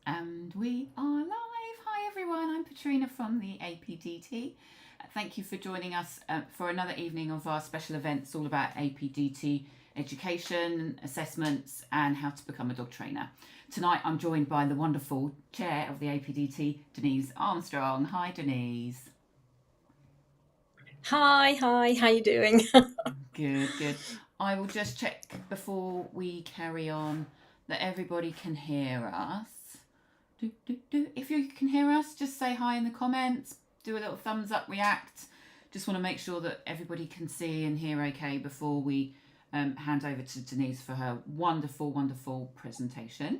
And we are live. Hi everyone, I'm Petrina from the APDT. Thank you for joining us for another evening of our special events all about APDT education, assessments and how to become a dog trainer. Tonight I'm joined by the wonderful chair of the APDT, Denise Armstrong. Hi Denise. Hi, how you doing? Good. I will just check before we carry on that everybody can hear us. If you can hear us, just say hi in the comments, do a little thumbs up, react. Just want to make sure that everybody can see and hear okay before we hand over to Denise for her wonderful presentation.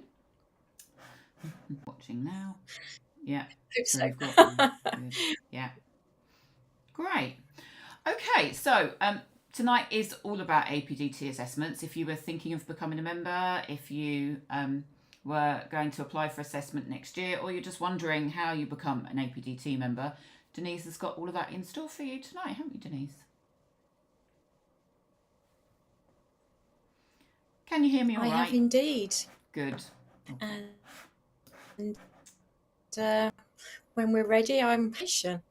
Watching now. Yeah. Hope So so. we've got good. Yeah. Great. Okay, so tonight is all about APDT assessments. If you were thinking of becoming a member, if you were going to apply for assessment next year, or you're just wondering how you become an APDT member, Denise has got all of that in store for you tonight, haven't you, Denise? Can you hear me all right? I have indeed. Good. Okay. And when we're ready, I'm patient.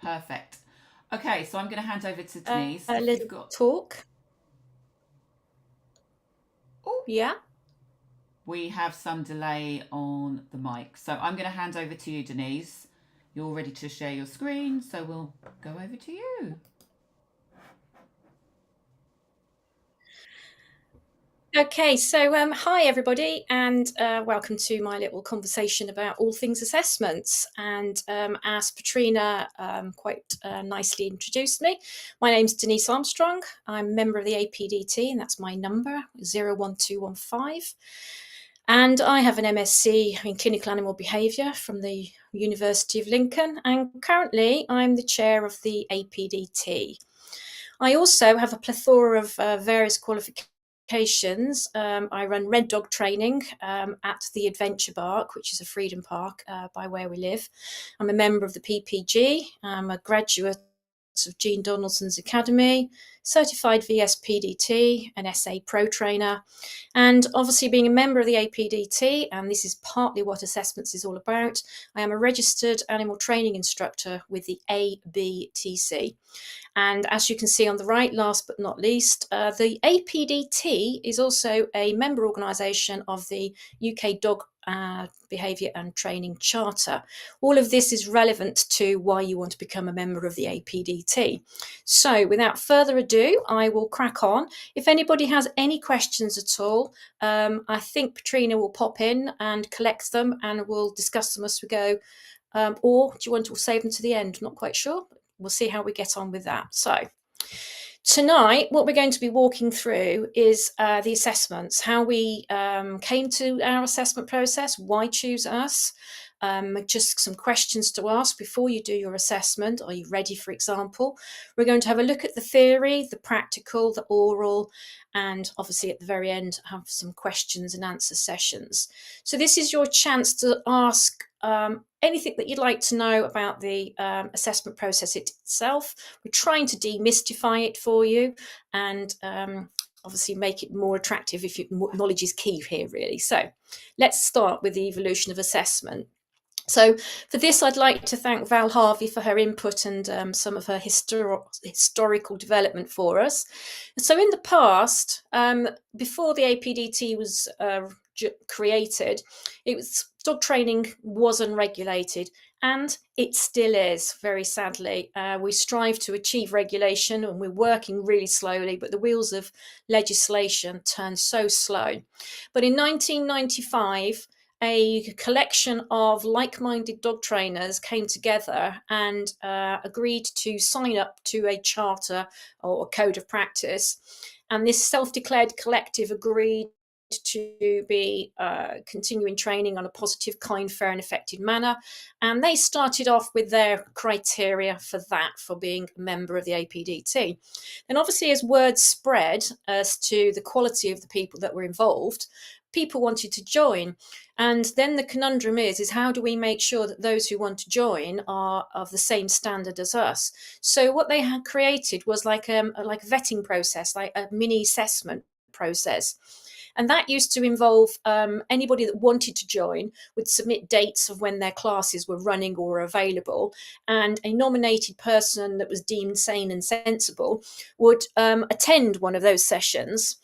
Perfect. Okay, so I'm going to hand over to Denise. A little talk. Oh, yeah. We have some delay on the mic, so I'm going to hand over to you, Denise. You're ready to share your screen, so we'll go over to you. Okay, so hi everybody, and welcome to my little conversation about all things assessments. And as Petrina quite nicely introduced me, my name's Denise Armstrong. I'm a member of the APDT, and that's my number, 01215. And I have an MSc in clinical animal behaviour from the University of Lincoln, and currently I'm the chair of the APDT. I also have a plethora of various qualifications. I run Red Dog training at the Adventure Park, which is a freedom park by where we live. I'm a member of the PPG. I'm a graduate of Jean Donaldson's Academy, certified VSPDT, an SA Pro trainer, and obviously being a member of the APDT, and this is partly what assessments is all about, I am a registered Animal Training Instructor with the ABTC. And as you can see on the right, last but not least, the APDT is also a member organisation of the UK Dog Behaviour and Training Charter. All of this is relevant to why you want to become a member of the APDT. So without further ado, I will crack on. If anybody has any questions at all, I think Petrina will pop in and collect them and we'll discuss them as we go. Or do you want to save them to the end? Not quite sure. We'll see how we get on with that. So tonight, what we're going to be walking through is the assessments, how we came to our assessment process, why choose us, just some questions to ask before you do your assessment. Are you ready, for example? We're going to have a look at the theory, the practical, the oral, and obviously at the very end have some questions and answer sessions. So this is your chance to ask anything that you'd like to know about the assessment process itself. We're trying to demystify it for you and obviously make it more attractive if knowledge is key here, really. So let's start with the evolution of assessment. So for this, I'd like to thank Val Harvey for her input and some of her historical development for us. So in the past, before the APDT was created, dog training was unregulated, and it still is, very sadly. We strive to achieve regulation and we're working really slowly, but the wheels of legislation turn so slow. But in 1995, a collection of like-minded dog trainers came together and agreed to sign up to a charter or a code of practice. And this self-declared collective agreed to be continuing training on a positive, kind, fair and effective manner. And they started off with their criteria for that, for being a member of the APDT. And obviously as word spread as to the quality of the people that were involved, people wanted to join. And then the conundrum is how do we make sure that those who want to join are of the same standard as us? So what they had created was like a vetting process, like a mini assessment process. And that used to involve anybody that wanted to join would submit dates of when their classes were running or available, and a nominated person that was deemed sane and sensible would attend one of those sessions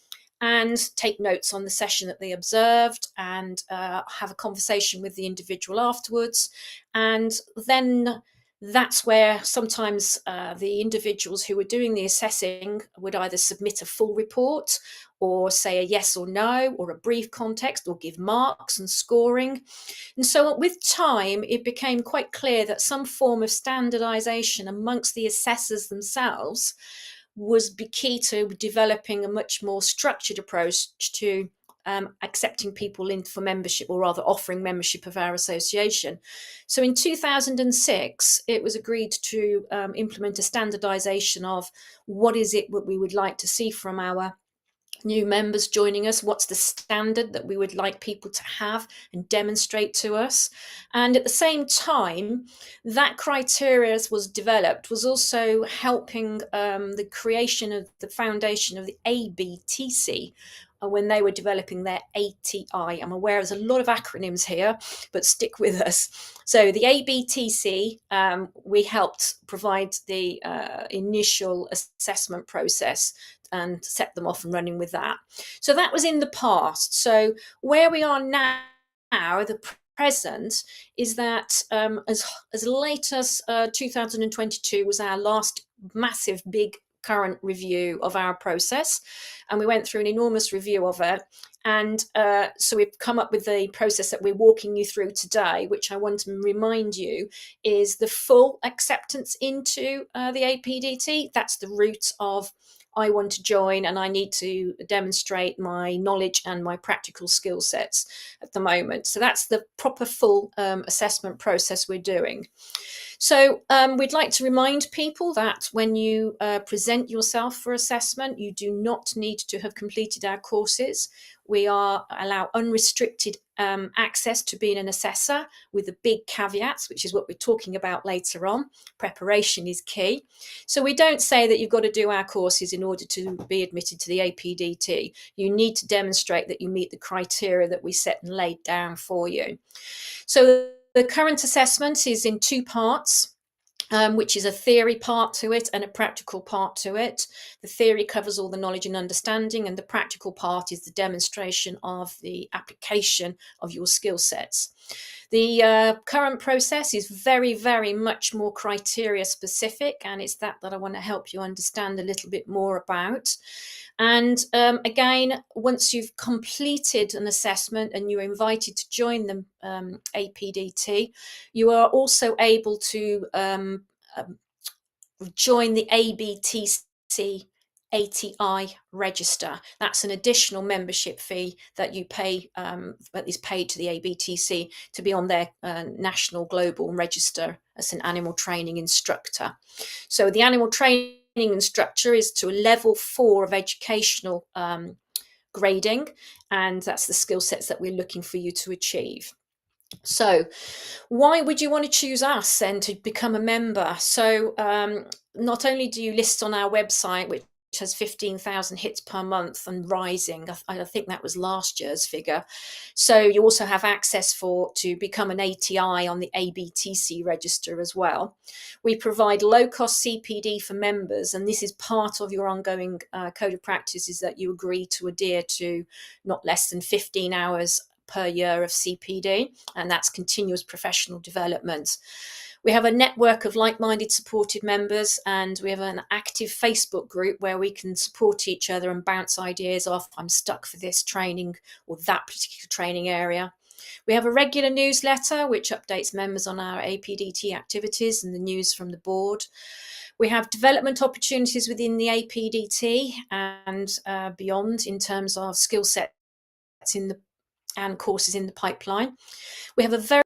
and take notes on the session that they observed, and have a conversation with the individual afterwards. And then that's where sometimes the individuals who were doing the assessing would either submit a full report or say a yes or no, or a brief context, or give marks and scoring. And so with time, it became quite clear that some form of standardization amongst the assessors themselves was key to developing a much more structured approach to accepting people in for membership, or rather offering membership of our association. So in 2006, it was agreed to implement a standardization of what is it that we would like to see from our new members joining us, what's the standard that we would like people to have and demonstrate to us. And at the same time, that criteria was developed was also helping the creation of the foundation of the ABTC when they were developing their ATI. I'm aware there's a lot of acronyms here, but stick with us. So the ABTC, we helped provide the initial assessment process and set them off and running with that. So that was in the past. So where we are now, the present, is that as late as 2022 was our last massive big current review of our process, and we went through an enormous review of it. And so we've come up with the process that we're walking you through today, which I want to remind you is the full acceptance into the APDT. That's the route of I want to join and I need to demonstrate my knowledge and my practical skill sets at the moment. So that's the proper full assessment process we're doing. So we'd like to remind people that when you present yourself for assessment, you do not need to have completed our courses. We allow unrestricted access to being an assessor, with the big caveats, which is what we're talking about later on. Preparation is key. So we don't say that you've got to do our courses in order to be admitted to the APDT. You need to demonstrate that you meet the criteria that we set and laid down for you. So the current assessment is in two parts. Which is a theory part to it and a practical part to it. The theory covers all the knowledge and understanding, and the practical part is the demonstration of the application of your skill sets. The current process is very, very much more criteria specific, and it's that I want to help you understand a little bit more about. And again, once you've completed an assessment and you're invited to join the APDT, you are also able to join the ABTC ATI register. That's an additional membership fee that you pay, that is paid to the ABTC to be on their national global register as an animal training instructor. So the animal training instructor is to a level 4 of educational grading, and that's the skill sets that we're looking for you to achieve. So why would you want to choose us then to become a member? So not only do you list on our website, which has 15,000 hits per month and rising, I think that was last year's figure. So you also have access to become an ATI on the ABTC register as well. We provide low-cost CPD for members, and this is part of your ongoing code of practice, is that you agree to adhere to not less than 15 hours per year of CPD, and that's continuous professional development. We have a network of like-minded supported members, and we have an active Facebook group where we can support each other and bounce ideas off. I'm stuck for this training or that particular training area. We have a regular newsletter which updates members on our APDT activities and the news from the board. We have development opportunities within the APDT and beyond in terms of skill sets and courses in the pipeline. We have a very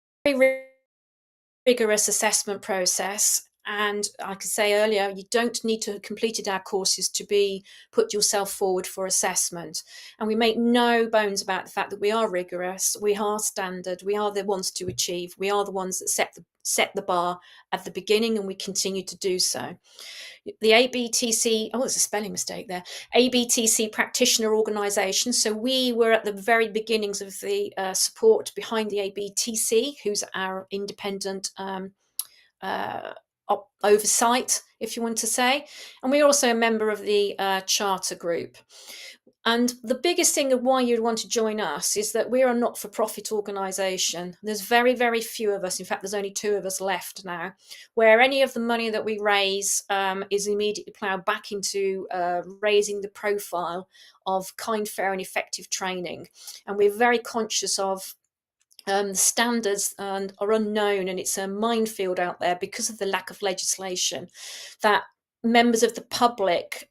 rigorous assessment process, And I could say earlier, you don't need to have completed our courses to be put yourself forward for assessment. And we make no bones about the fact that we are rigorous, we are standard, we are the ones to achieve, we are the ones that set the bar at the beginning, and we continue to do so. The ABTC, oh, there's a spelling mistake there, ABTC practitioner organisation. So we were at the very beginnings of the support behind the ABTC, who's our independent oversight, if you want to say. And we're also a member of the charter group. And the biggest thing of why you'd want to join us is that we're a not-for-profit organisation. There's very, very few of us. In fact, there's only 2 of us left now, where any of the money that we raise is immediately ploughed back into raising the profile of kind, fair and effective training. And we're very conscious of the standards are unknown, and it's a minefield out there because of the lack of legislation, that members of the public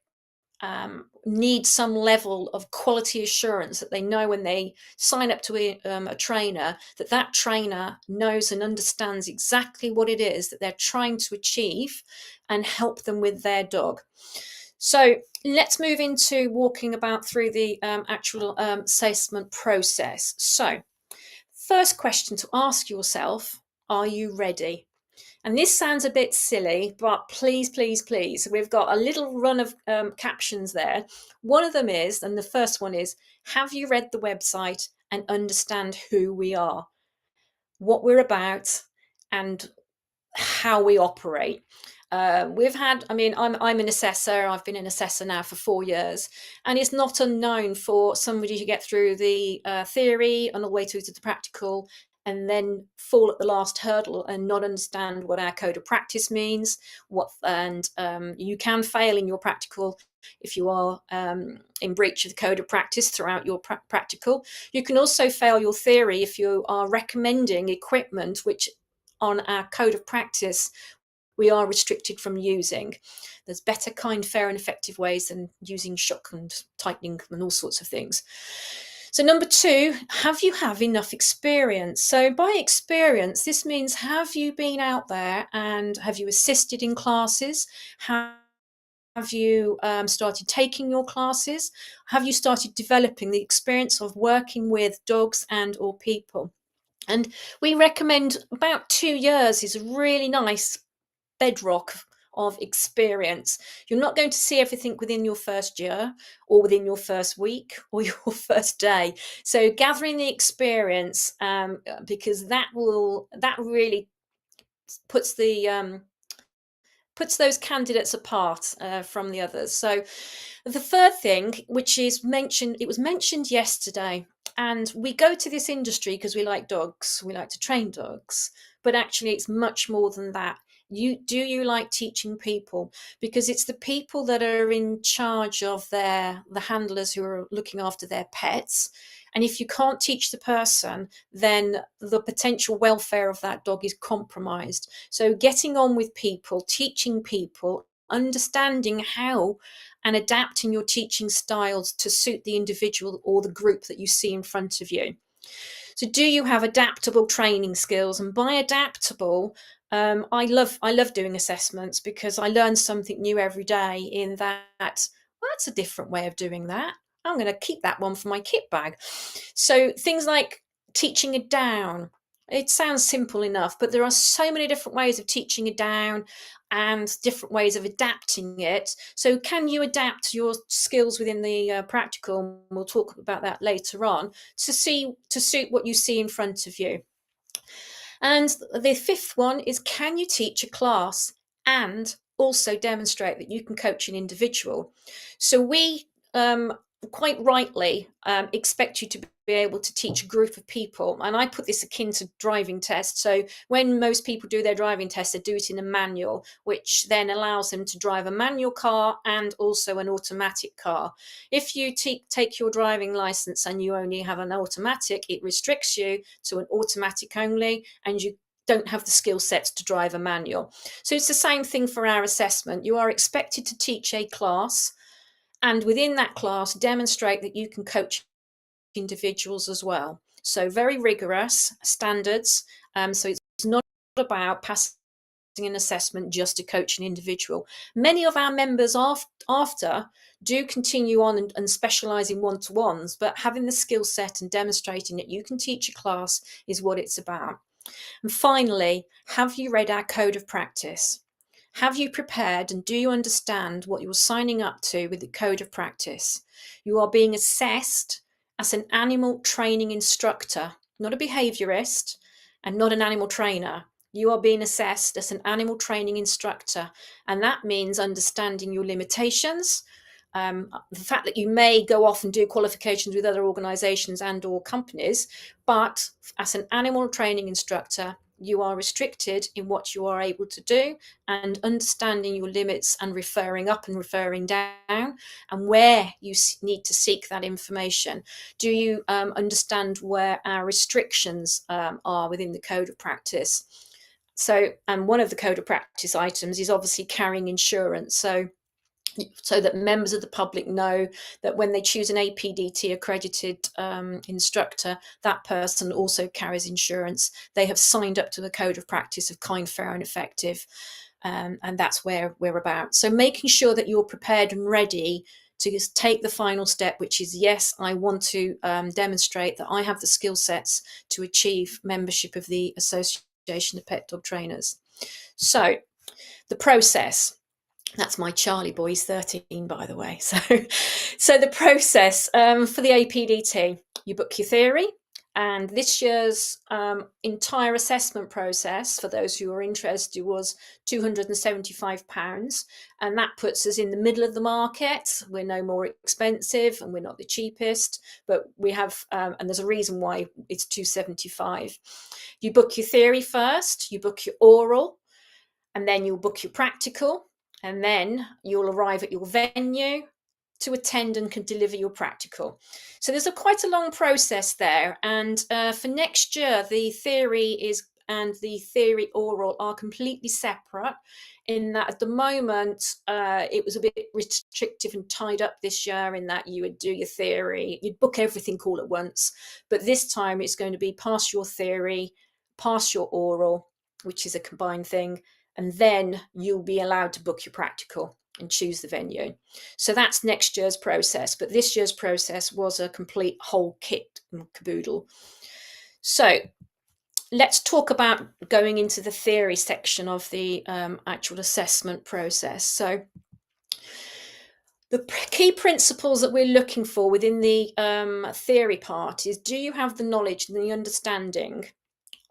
need some level of quality assurance, that they know when they sign up to a trainer, that trainer knows and understands exactly what it is that they're trying to achieve and help them with their dog. So let's move into walking about through the actual assessment process. So first question to ask yourself, are you ready? And this sounds a bit silly, but please, please, please, we've got a little run of captions there. One of them is, and the first one is, have you read the website and understand who we are, what we're about, and how we operate? We've had, I mean, I'm an assessor. I've been an assessor now for 4 years, and it's not unknown for somebody to get through the theory and all the way through to the practical, and then fall at the last hurdle and not understand what our code of practice means. You can fail in your practical if you are in breach of the code of practice throughout your practical. You can also fail your theory if you are recommending equipment which on our code of practice we are restricted from using. There's better, kind, fair and effective ways than using shock and tightening and all sorts of things. So number 2, have you enough experience? So by experience, this means, have you been out there and have you assisted in classes? Have you started taking your classes? Have you started developing the experience of working with dogs and or people? And we recommend about 2 years is a really nice bedrock of experience. You're not going to see everything within your first year or within your first week or your first day. So gathering the experience, because that really puts those candidates apart from the others. So the third thing, which is mentioned, it was mentioned yesterday, and we go to this industry because we like dogs, we like to train dogs, but actually it's much more than that. Do you like teaching people? Because it's the people that are in charge of the handlers who are looking after their pets. And if you can't teach the person, then the potential welfare of that dog is compromised. So getting on with people, teaching people, understanding how and adapting your teaching styles to suit the individual or the group that you see in front of you. So do you have adaptable training skills? And by adaptable, I love doing assessments because I learn something new every day in that, well, that's a different way of doing that. I'm going to keep that one for my kit bag. So things like teaching it down. It sounds simple enough, but there are so many different ways of teaching it down and different ways of adapting it. So can you adapt your skills within the practical? We'll talk about that later on to suit what you see in front of you. And the fifth one is, can you teach a class and also demonstrate that you can coach an individual? So we quite rightly expect you to be able to teach a group of people. And I put this akin to driving tests. So when most people do their driving test, they do it in a manual, which then allows them to drive a manual car and also an automatic car. If you take your driving license and you only have an automatic, it restricts you to an automatic only, and you don't have the skill sets to drive a manual. So it's the same thing for our assessment. You are expected to teach a class, and within that class, demonstrate that you can coach individuals as well. So very rigorous standards. So it's not about passing an assessment just to coach an individual. Many of our members after do continue on and specialise in one-to-ones, but having the skill set and demonstrating that you can teach a class is what it's about. And finally, have you read our code of practice? Have you prepared and do you understand what you're signing up to with the code of practice? You are being assessed as an animal training instructor, not a behaviourist and not an animal trainer. You are being assessed as an animal training instructor, and that means understanding your limitations. The fact that you may go off and do qualifications with other organisations and or companies, but as an animal training instructor, you are restricted in what you are able to do, and understanding your limits and referring up and referring down and where you need to seek that information. Do you understand where our restrictions are within the code of practice? So, and one of the code of practice items is obviously carrying insurance. So that members of the public know that when they choose an APDT accredited instructor, that person also carries insurance. They have signed up to the code of practice of kind, fair and effective. And that's where we're about. So making sure that you're prepared and ready to just take the final step, which is, yes, I want to demonstrate that I have the skill sets to achieve membership of the Association of Pet Dog Trainers. So the process. That's my Charlie boy, he's 13, by the way. So the process for the APDT, you book your theory, and this year's entire assessment process, for those who are interested, was £275, and that puts us in the middle of the market. We're no more expensive and we're not the cheapest, but we have, and there's a reason why it's £275. You book your theory first, you book your oral, and then you'll book your practical. And then you'll arrive at your venue to attend and can deliver your practical. So there's quite a long process there. And for next year, the theory and the theory oral are completely separate, in that at the moment, it was a bit restrictive and tied up this year, in that you would do your theory, you'd book everything all at once. But this time it's going to be pass your theory, pass your oral, which is a combined thing, and then you'll be allowed to book your practical and choose the venue. So that's next year's process, but this year's process was a complete whole kit and caboodle. So let's talk about going into the theory section of the actual assessment process. So the key principles that we're looking for within the theory part is, do you have the knowledge and the understanding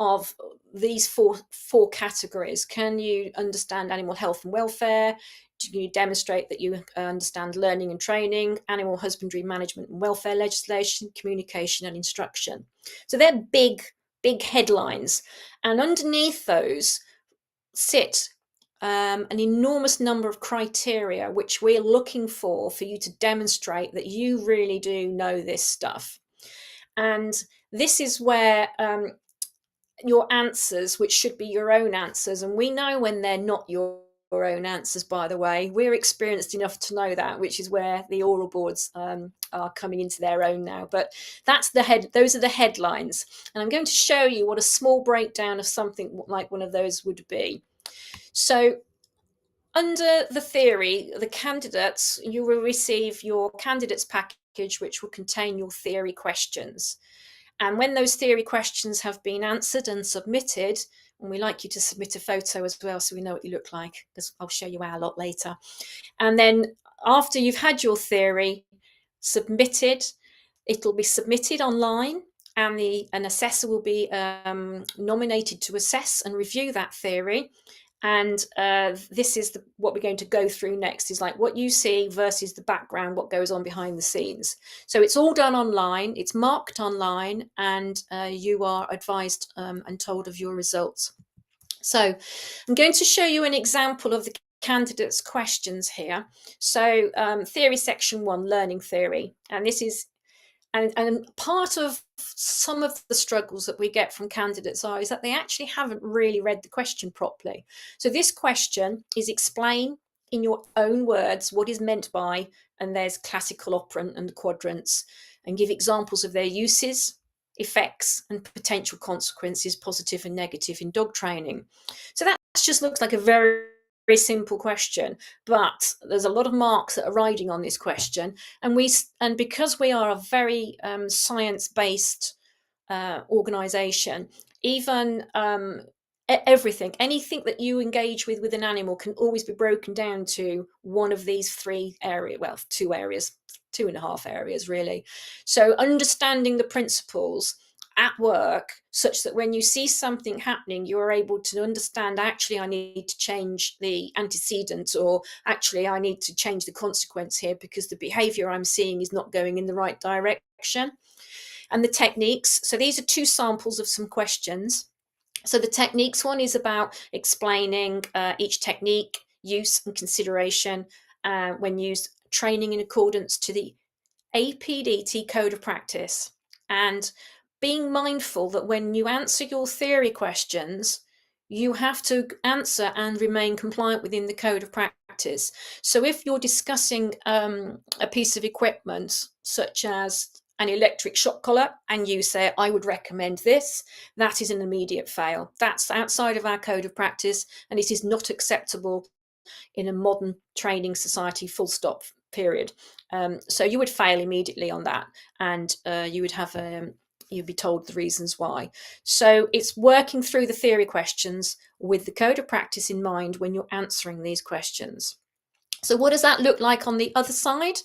of these four categories? Can you understand animal health and welfare? Do you demonstrate that you understand learning and training, animal husbandry management and welfare legislation, communication and instruction? So they're big headlines, and underneath those sit an enormous number of criteria which we're looking for you to demonstrate that you really do know this stuff. And this is where your answers, which should be your own answers, and we know when they're not your own answers, by the way. We're experienced enough to know that, which is where the oral boards are coming into their own now. But that's those are the headlines, and I'm going to show you what a small breakdown of something like one of those would be. So under the theory, the candidates, you will receive your candidates package, which will contain your theory questions. And when those theory questions have been answered and submitted, and we like you to submit a photo as well so we know what you look like, because I'll show you our lot later. And then after you've had your theory submitted, it'll be submitted online, and an assessor will be nominated to assess and review that theory. And this is what we're going to go through next, is like what you see versus the background, what goes on behind the scenes. So it's all done online, it's marked online, and you are advised and told of your results. So I'm going to show you an example of the candidates' questions here. So theory section 1, learning theory. And this is and part of some of the struggles that we get from candidates is that they actually haven't really read the question properly. So this question is explain in your own words what is meant by, and there's classical operant and quadrants, and give examples of their uses, effects and potential consequences, positive and negative, in dog training. So that's just looks like a very, very simple question, but there's a lot of marks that are riding on this question, and because we are a very science-based organization, even anything that you engage with an animal can always be broken down to one of these three areas, well, 2 areas, 2.5 areas really. So understanding the principles at work such that when you see something happening, you are able to understand, actually I need to change the antecedent, or actually I need to change the consequence here because the behavior I'm seeing is not going in the right direction. And the techniques, so these are 2 samples of some questions. So the techniques one is about explaining each technique, use and consideration when used, training in accordance to the APDT code of practice, and being mindful that when you answer your theory questions, you have to answer and remain compliant within the code of practice. So if you're discussing a piece of equipment such as an electric shock collar and you say, I would recommend this, that is an immediate fail. That's outside of our code of practice, and it is not acceptable in a modern training society, full stop, period. So you would fail immediately on that, and you would have you'd be told the reasons why. So it's working through the theory questions with the code of practice in mind when you're answering these questions. So what does that look like on the other side?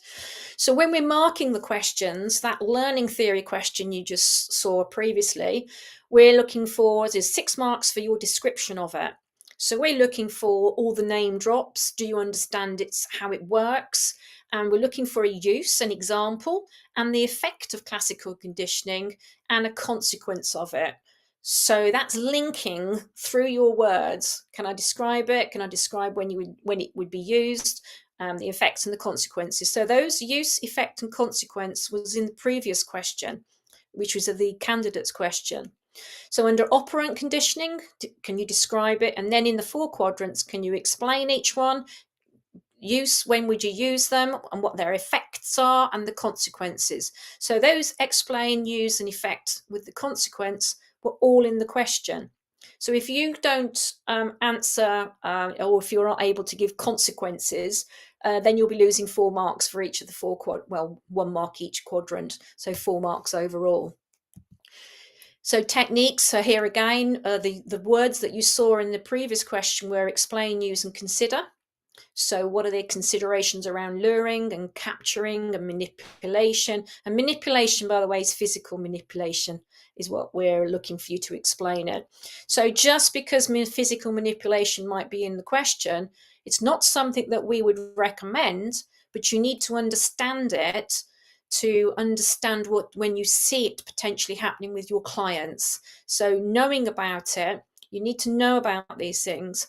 So when we're marking the questions, that learning theory question you just saw previously, we're looking for, there's 6 marks for your description of it. So we're looking for all the name drops. Do you understand how it works? And we're looking for a use, an example, and the effect of classical conditioning and a consequence of it. So that's linking through your words. Can I describe it? Can I describe when it would be used? The effects and the consequences. So those use, effect, and consequence was in the previous question, which was the candidate's question. So under operant conditioning, can you describe it? And then in the 4 quadrants, can you explain each one? Use, when would you use them, and what their effects are, and the consequences. So those explain, use, and effect with the consequence were all in the question. So if you don't answer, or if you're not able to give consequences, then you'll be losing 4 marks for each of the 4 1 mark each quadrant, so 4 marks overall. So techniques, so here again, the words that you saw in the previous question were explain, use, and consider. So what are the considerations around luring and capturing and manipulation? And manipulation, by the way, is physical manipulation, is what we're looking for you to explain it. So just because physical manipulation might be in the question, it's not something that we would recommend, but you need to understand it to understand when you see it potentially happening with your clients. So knowing about it, you need to know about these things,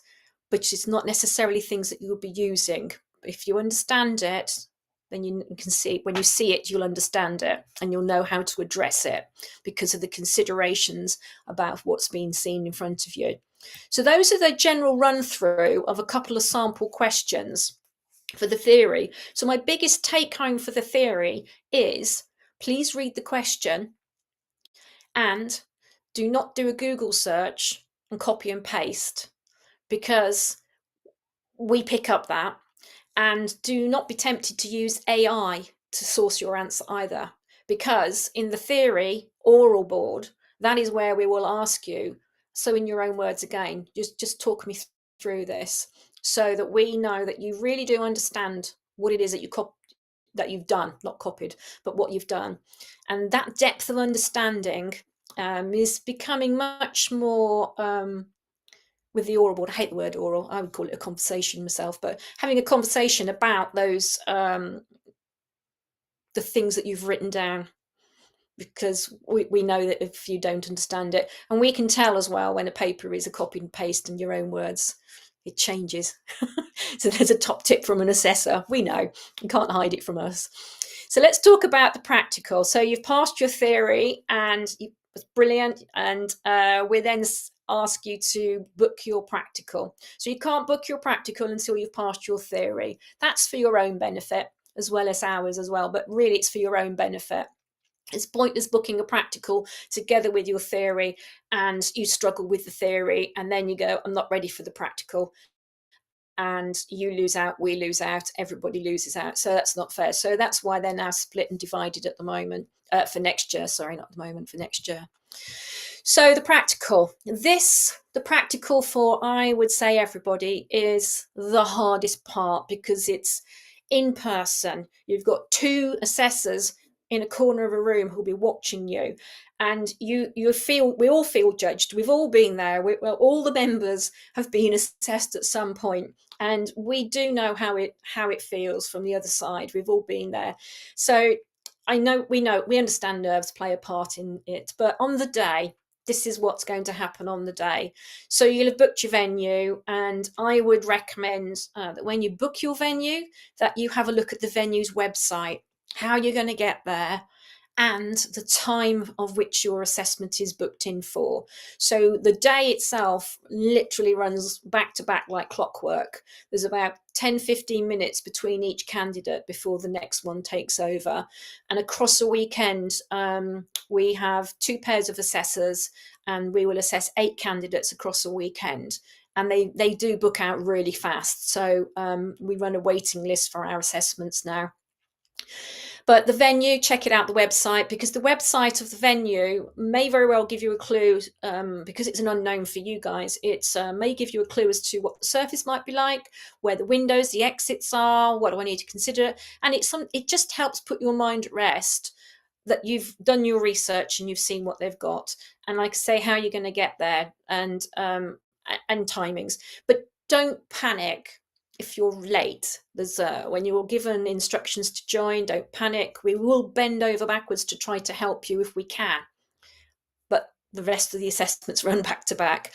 but it's not necessarily things that you'll be using. If you understand it, then you can see, when you see it, you'll understand it and you'll know how to address it because of the considerations about what's being seen in front of you. So those are the general run through of a couple of sample questions for the theory. So my biggest take home for the theory is, please read the question and do not do a Google search and copy and paste, because we pick up that. And do not be tempted to use AI to source your answer either, because in the theory oral board, that is where we will ask you, so in your own words again, just talk me through this so that we know that you really do understand what it is that you've done, not copied, but what you've done. And that depth of understanding is becoming much more with the oral board. I hate the word oral. I would call it a conversation myself, but having a conversation about those, the things that you've written down, because we know that if you don't understand it, and we can tell as well when a paper is a copy and paste in your own words, it changes. So there's a top tip from an assessor. We know, you can't hide it from us. So let's talk about the practical. So you've passed your theory and it's brilliant, and we then ask you to book your practical. So you can't book your practical until you've passed your theory. That's for your own benefit as well as ours as well, but really it's for your own benefit. It's pointless booking a practical together with your theory and you struggle with the theory and then you go, I'm not ready for the practical. And you lose out, we lose out, everybody loses out. So that's not fair. So that's why they're now split and divided at the moment, for next year. Sorry, not at the moment, for next year. So the practical, the practical for, I would say, everybody is the hardest part because it's in person. You've got two assessors in a corner of a room who'll be watching you, and we all feel judged. We've all been there. All the members have been assessed at some point, and we do know how it feels from the other side. We've all been there. So we understand nerves play a part in it, but on the day, this is what's going to happen on the day. So you'll have booked your venue, and I would recommend that when you book your venue, that you have a look at the venue's website, how you're going to get there, and the time of which your assessment is booked in for. So the day itself literally runs back to back like clockwork. There's about 10-15 minutes between each candidate before the next one takes over. And across a weekend, we have 2 pairs of assessors, and we will assess 8 candidates across a weekend. And they do book out really fast. So we run a waiting list for our assessments now. But the venue, check it out, the website, because the website of the venue may very well give you a clue, because it's an unknown for you guys. It may give you a clue as to what the surface might be like, where the windows, the exits are, what do I need to consider. And it just helps put your mind at rest that you've done your research and you've seen what they've got. And like I say, how you're going to get there and timings. But don't panic if you're late. There's when you're given instructions to join, don't panic. We will bend over backwards to try to help you if we can, but the rest of the assessments run back to back.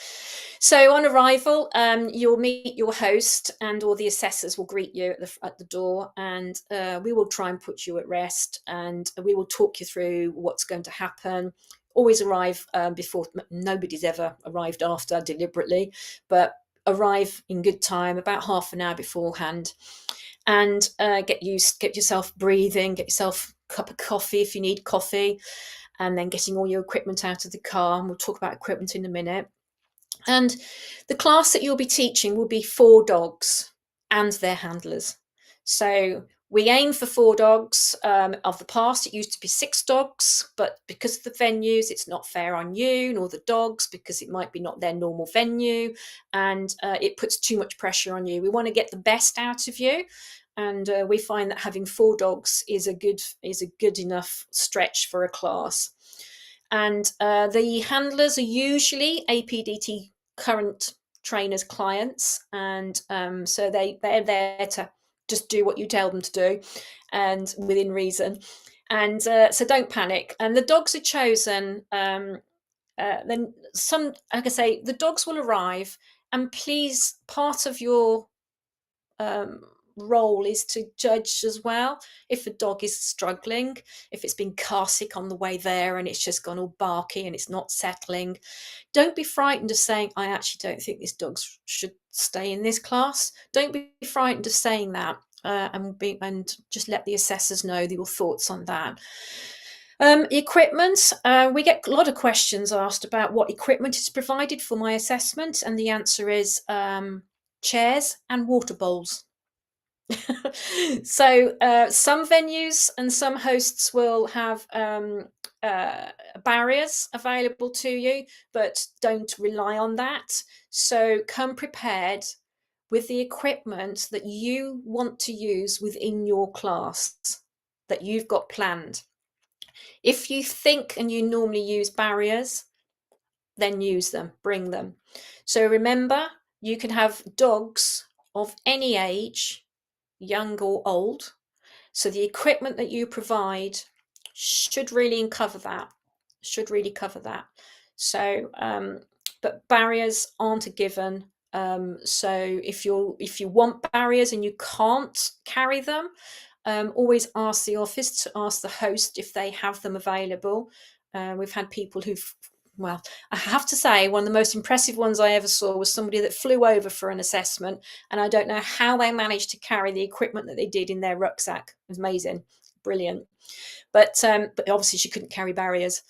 So on arrival, you'll meet your host, and all the assessors will greet you at the door, and we will try and put you at rest, and we will talk you through what's going to happen. Always arrive before. Nobody's ever arrived after deliberately, but arrive in good time, about half an hour beforehand, and get yourself breathing, get yourself a cup of coffee if you need coffee, and then getting all your equipment out of the car. And we'll talk about equipment in a minute. And the class that you'll be teaching will be 4 dogs and their handlers. So we aim for 4 dogs. Of the past, it used to be 6 dogs, but because of the venues, it's not fair on you nor the dogs, because it might be not their normal venue, and it puts too much pressure on you. We want to get the best out of you, and we find that having 4 dogs is a good enough stretch for a class. And the handlers are usually APDT current trainers' clients, and so they're there to just do what you tell them to do, and within reason. And so don't panic. And the dogs are chosen. Then some, like I say, the dogs will arrive, and please, part of your role is to judge as well if a dog is struggling, if it's been car sick on the way there and it's just gone all barky and it's not settling. Don't be frightened of saying, I actually don't think this dog should stay in this class. Don't be frightened of saying that, and just let the assessors know your thoughts on that. Equipment, we get a lot of questions asked about what equipment is provided for my assessment, and the answer is chairs and water bowls. So some venues and some hosts will have barriers available to you, but don't rely on that. So come prepared with the equipment that you want to use within your class that you've got planned. If you think and you normally use barriers, then use them, bring them. So remember, you can have dogs of any age, young or old. So the equipment that you provide should really cover that. So, but barriers aren't a given. So if you want barriers and you can't carry them, always ask the office, to ask the host if they have them available. We've had people well, I have to say, one of the most impressive ones I ever saw was somebody that flew over for an assessment, and I don't know how they managed to carry the equipment that they did in their rucksack. It was amazing. brilliant. But obviously she couldn't carry barriers.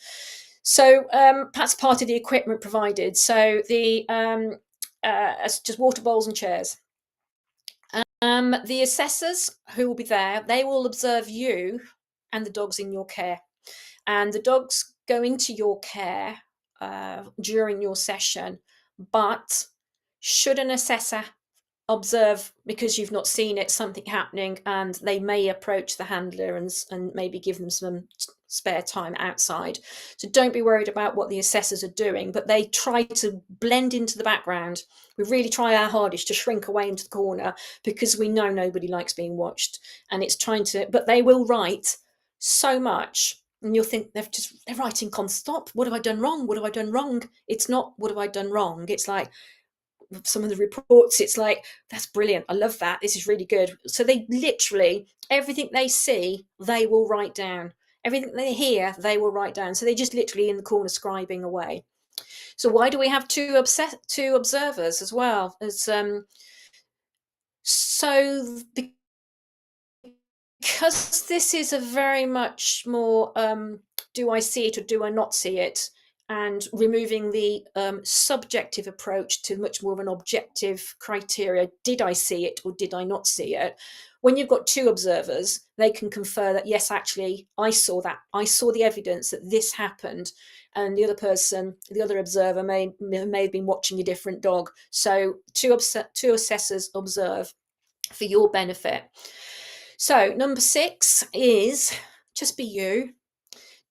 So that's part of the equipment provided. So the just water bowls and chairs. The assessors who will be there, they will observe you and the dogs in your care. And the dogs go into your care during your session. But should an assessor observe, because you've not seen it, something happening, and they may approach the handler and maybe give them some spare time outside. So don't be worried about what the assessors are doing, but they try to blend into the background. We really try our hardest to shrink away into the corner, because we know nobody likes being watched, and it's trying to, but they will write so much. And you'll think they're writing stop. What have I done wrong? What have I done wrong? It's not what have I done wrong. It's like some of the reports, it's like, that's brilliant, I love that, this is really good. So they literally, everything they see, they will write down. Everything they hear, they will write down. So they're just literally in the corner scribing away. So why do we have two observers as well? As so because this is a very much more do I see it or do I not see it, and removing the subjective approach to much more of an objective criteria. Did I see it or did I not see it? When you've got two observers, they can confer that, yes, actually, I saw that. I saw the evidence that this happened. And the other person, the other observer may have been watching a different dog. So two assessors observe for your benefit. So number 6 is just be you.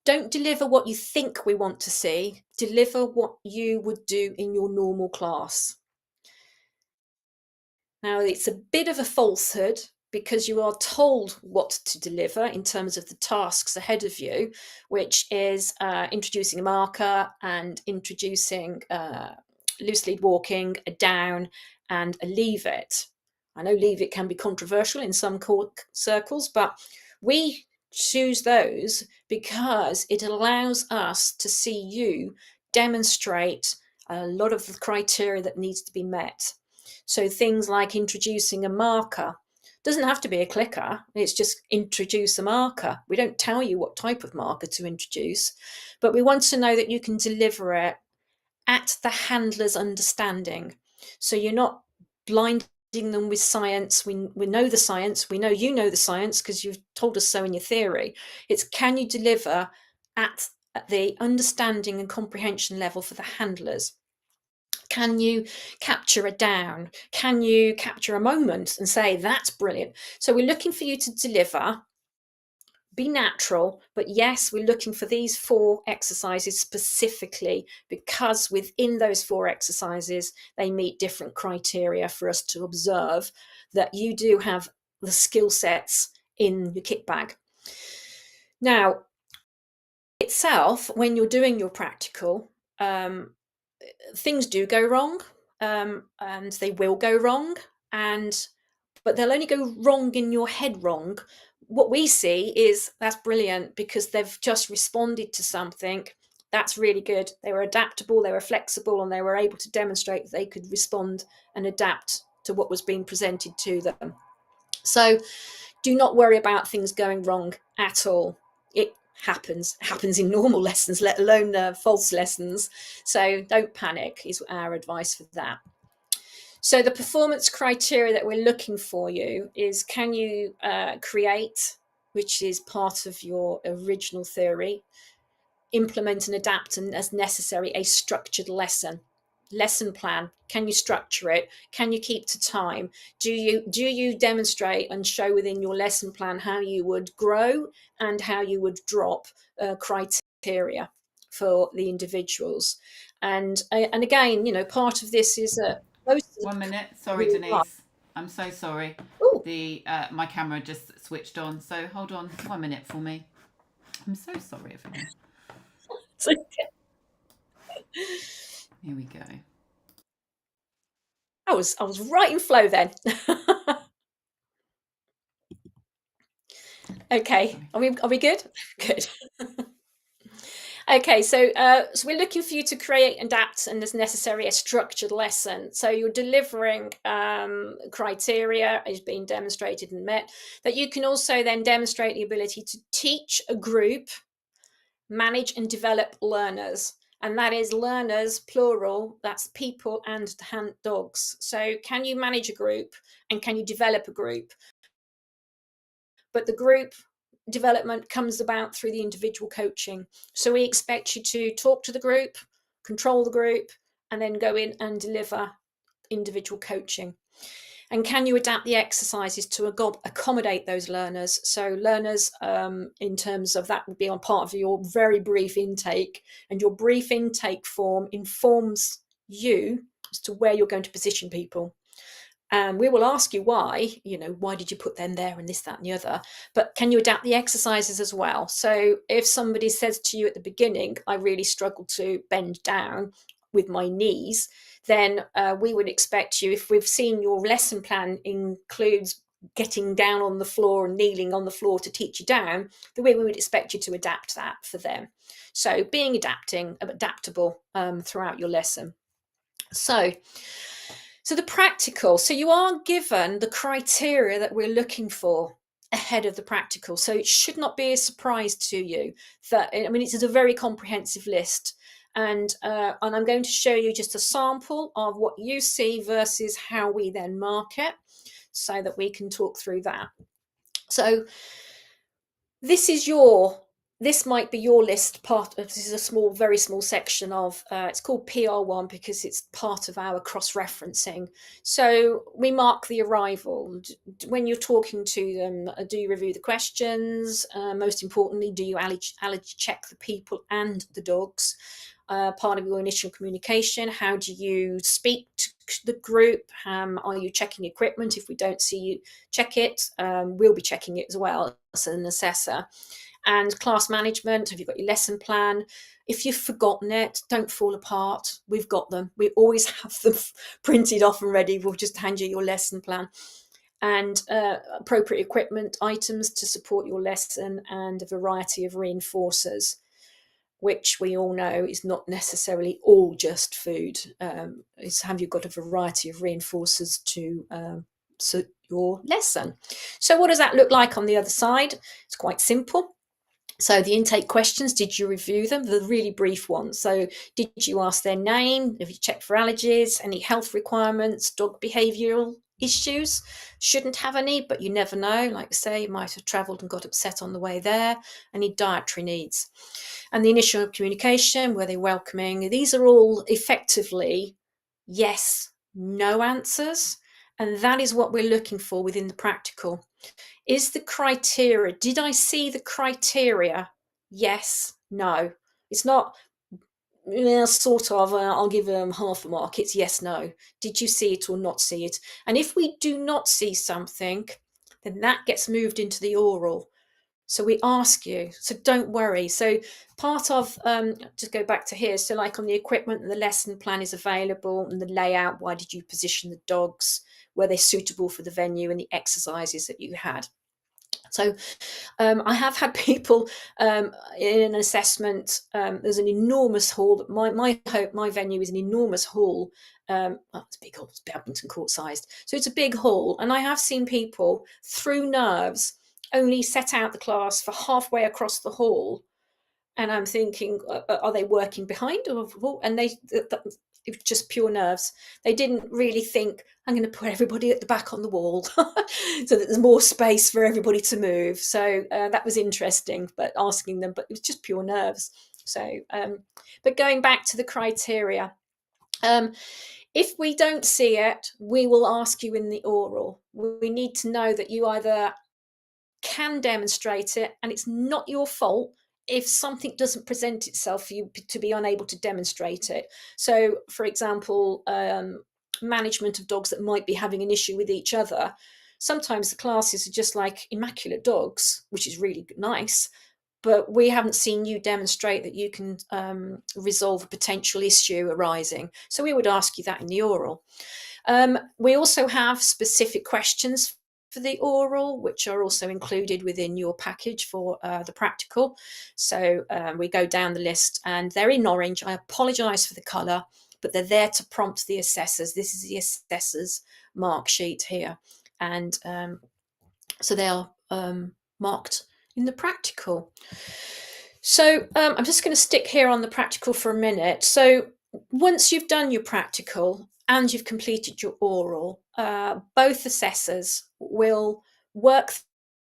Don't deliver what you think we want to see. Deliver what you would do in your normal class. Now, it's a bit of a falsehood, because you are told what to deliver in terms of the tasks ahead of you, which is introducing a marker and introducing loose lead walking, a down, and a leave it. I know leave it can be controversial in some circles, but we choose those because it allows us to see you demonstrate a lot of the criteria that needs to be met. So things like introducing a marker doesn't have to be a clicker. It's just introduce a marker. We don't tell you what type of marker to introduce, but we want to know that you can deliver it at the handler's understanding. So you're not blinding them with science. We know the science. We know you know the science because you've told us so in your theory. It's, can you deliver at the understanding and comprehension level for the handlers? Can you capture a down? Can you capture a moment and say, that's brilliant? So we're looking for you to deliver, be natural, but yes, we're looking for these 4 exercises specifically because within those 4 exercises, they meet different criteria for us to observe that you do have the skill sets in your kit bag. Now, itself, when you're doing your practical, things do go wrong, and they will go wrong, but they'll only go wrong in your head wrong. What we see is that's brilliant because they've just responded to something. That's really good. They were adaptable, they were flexible, and they were able to demonstrate that they could respond and adapt to what was being presented to them. So do not worry about things going wrong at all. It happens in normal lessons, let alone false lessons. So don't panic is our advice for that. So the performance criteria that we're looking for you is, can you create, which is part of your original theory, implement and adapt, and as necessary, a structured lesson plan. Can you structure it? Can you keep to time? Do you demonstrate and show within your lesson plan how you would grow and how you would drop criteria for the individuals? And again, part of this is most of 1 minute. Sorry, Denise. I'm so sorry. The my camera just switched on. So hold on 1 minute for me. I'm so sorry, everyone. Here we go. I was right in flow then. Okay, are we good? Good. Okay, so we're looking for you to create, adapt, and as necessary, a structured lesson. So you're delivering criteria is being demonstrated and met, that you can also then demonstrate the ability to teach a group, manage and develop learners. And that is learners, plural, that's people and dogs. So can you manage a group and can you develop a group? But the group development comes about through the individual coaching. So we expect you to talk to the group, control the group, and then go in and deliver individual coaching. And can you adapt the exercises to accommodate those learners? So learners, in terms of that, would be on part of your very brief intake, and your brief intake form informs you as to where you're going to position people. And we will ask you why, why did you put them there and this, that, and the other? But can you adapt the exercises as well? So if somebody says to you at the beginning, I really struggle to bend down with my knees, then we would expect you, if we've seen your lesson plan includes getting down on the floor and kneeling on the floor to teach you down, the way we would expect you to adapt that for them. So being adaptable throughout your lesson. So the practical, so you are given the criteria that we're looking for ahead of the practical. So it should not be a surprise to you that, it's a very comprehensive list. And I'm going to show you just a sample of what you see versus how we then mark it, so that we can talk through that. So this might be your list this is a very small section of, it's called PR1 because it's part of our cross-referencing. So we mark the arrival. When you're talking to them, do you review the questions? Most importantly, do you allergy check the people and the dogs? Part of your initial communication, how do you speak to the group? Are you checking equipment? If we don't see you check it, we'll be checking it as well as an assessor. And class management, have you got your lesson plan? If you've forgotten it, don't fall apart. We've got them. We always have them printed off and ready. We'll just hand you your lesson plan. And appropriate equipment items to support your lesson, and a variety of reinforcers, which we all know is not necessarily all just food. Have you got a variety of reinforcers to suit your lesson? So what does that look like on the other side? It's quite simple. So the intake questions, did you review them? The really brief ones. So did you ask their name? Have you checked for allergies? Any health requirements? Dog behavioural issues? Shouldn't have any, but you never know. Like I say, you might have travelled and got upset on the way there. Any dietary needs? And the initial communication, were they welcoming? These are all effectively yes, no answers. And that is what we're looking for within the practical. Is the criteria, did I see the criteria? Yes, no. It's not sort of, I'll give them half a mark. It's yes, no. Did you see it or not see it? And if we do not see something, then that gets moved into the oral. So we ask you, so don't worry. So part of, just go back to here. So like on the equipment, the lesson plan is available, and the layout, why did you position the dogs? Were they suitable for the venue, and the exercises that you had? So I have had people in an assessment. There's an enormous hall. My venue is an enormous hall. It's a big hall. It's badminton court sized. So it's a big hall, and I have seen people through nerves only set out the class for halfway across the hall, and I'm thinking, are they working behind? And it was just pure nerves. They didn't really think, I'm going to put everybody at the back on the wall so that there's more space for everybody to move. So that was interesting, but asking them, but it was just pure nerves. So, but going back to the criteria, if we don't see it, we will ask you in the oral. We need to know that you either can demonstrate it, and it's not your fault if something doesn't present itself for you to be unable to demonstrate it. So, for example, management of dogs that might be having an issue with each other. Sometimes the classes are just like immaculate dogs, which is really nice, but we haven't seen you demonstrate that you can resolve a potential issue arising. So we would ask you that in the oral. We also have specific questions for the oral, which are also included within your package for the practical. So we go down the list, and they're in orange. I apologise for the colour, but they're there to prompt the assessors. This is the assessors mark sheet here, and so they are marked in the practical. So I'm just going to stick here on the practical for a minute. So once you've done your practical and you've completed your oral, both assessors will work